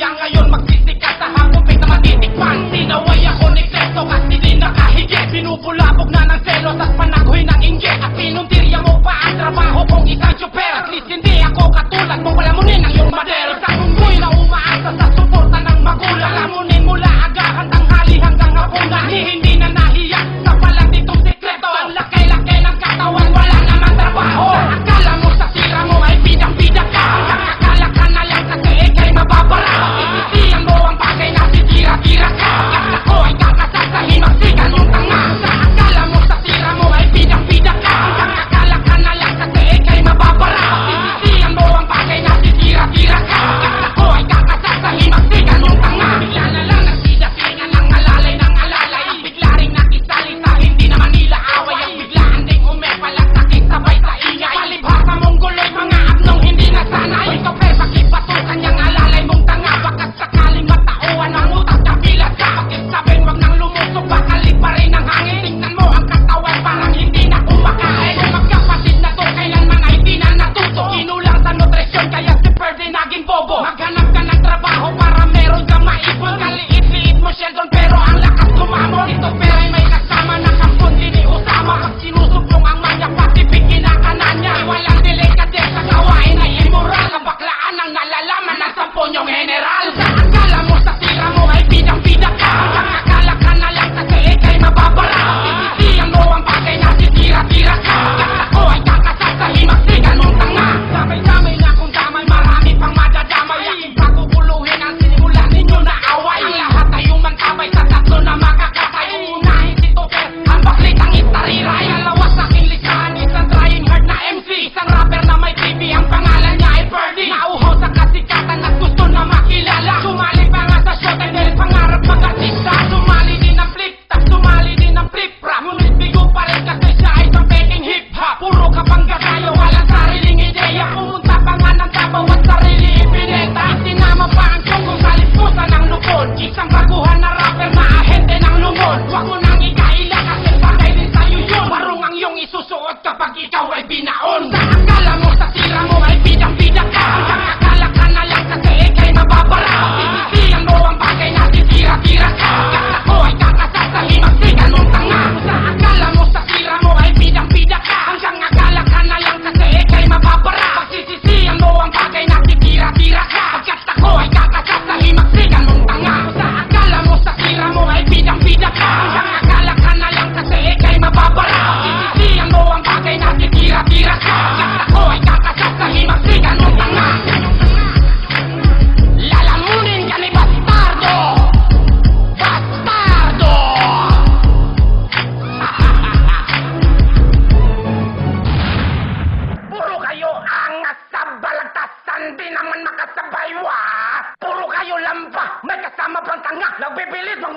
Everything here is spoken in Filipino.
Kaya ngayon magsisikat sa hagupit na matitikpan. Sinaway ako ni Klesto kasi di nakahigit. Binubulabog na ng selos at panagoy ng inggit. At pinuntirya mo pa ang trabaho kong isang tsuper. At least hindi ako katulad mo, palamunin ang iyong madel. Isang unggoy na umaasa sa suporta ng magulang. Palamunin mula agahan tanghali hanggang hapunan. Hindi na nahiya sa palang ditong sikreto. Ang laki-laki ng katawan, wala naman trabaho. Akala mo sa tira mo ay bidang-bida ka. Akala ka na lang kasi ikay mababara. Isisiyan mo ang bagay na titira-tira ka. At ako ay kakasal sa himagsikan yung tanga. Akala mo sa tira mo ay bidang-bida ka. Akala ka na lang kasi ikay mababara. Isisiyan mo ang bagay na titira-tira ka. At ako ay kakasal sa himagsikan yung tanga. Bigla na lang nagsidatingan ng alalay ng alalay. Bigla rin nakisalita, hindi naman nila away. Ang biglaan ding umepalag sakit sabay sa ingay. Palibhasa mong guloy, mga abnong hindi nasanay. Ito pre, pakipatukan niyang alalay mong tanga. Bakat sakaling matauan ang utak kapilat ka. Bakit sabing wag nang lumusok, bakalig pa rin ang hangin. Tingnan mo ang katawan, parang hindi na kumakain. Kung magkapatid na to, kailanman ay di na natuto. Kinulang sa nutrisyon, kaya si Ferdy naging bobo. Maghanap ka ng trabaho para meron kang maipon. Kaliit-liit mo Sheldon, pero ang lakas kumamon. Ito pero ay may kasama na kampon, ni Osama. Pag sinusuplong ang manya, pati pinakanan niya. Walang delikate sa gawain ay immoral. Kabaklaan ang nalalaman ng samponyong general. Sa akala mo sa tira mo ay bidang-bida ka. Ang akala ka na lang kasi ikay mababara. Isisiyan mo ang bagay na titira-tira ka. At ako ay kakasal sa himagsikan mong tanga. Damay-damay na kung damay, marami pang madadamay. Aking paguguluhin ang sinimulan ninyo na away. Ang lahat ay umantabay sa tatlo na makakatay. Uunahin si Toker, ang baklit ang istariray. Dalawa sa aking listahan, isang trying hard na MC. Isang rapper na may TV, ang pangalan niya ay Ferdy. Nauhaw sa kasikatan at gusto na makilala. Sumali pa nga sa showtime dahil pangarap mag-artista. Sumali din ng flip, tas sumali din ng flip rap. Ngunit bigo pa rin kasi siya ay isang peking hip-hop. Puro kapangga tayo, walang sariling ideya. Pumunta pa nga ng Davao at sarili ipinenta. Itinama pa ang song kung sa lipusan ng lupon. Isang baguhan na rapper na ahente ng lumon. Huwag mo nang ikaila kasi bagay din sa'yo yun. Barong ang iyong isusuot kapag ikaw ay binaon. Sa akala mo sa tira mo ay bidang-bida ka. Ang akala ka na lang kasi ikay mababara. Isisiyan mo ang bagay na titira-tira ka. At ako ay kakasal sa himagsikan mong tanga. Sa akala mo sa tira mo ay bidang-bida ka. Hanggang akala ka na lang kasi ikay mababara. Pagsisisiyan mo ang bagay na titira-tira ka. Pagkat ako ay kakasal sa himagsikan mong tanga. Sa akala mo sa tira mo ay bidang-bida ka. Hanggang akala ka na lang kasi ikay mababara. Pagsisisiyan mo ang bagay na titira-tira ka. Pagkat ako ay kakasal sa himagsikan mong tanga. Lalamunin ka ni Bastardo! Bastardo! Puro kayo angas sa balagtasan, di naman makasabay wa. Puro kayo lamba, may kasama pang tanga. Nagbibilit ng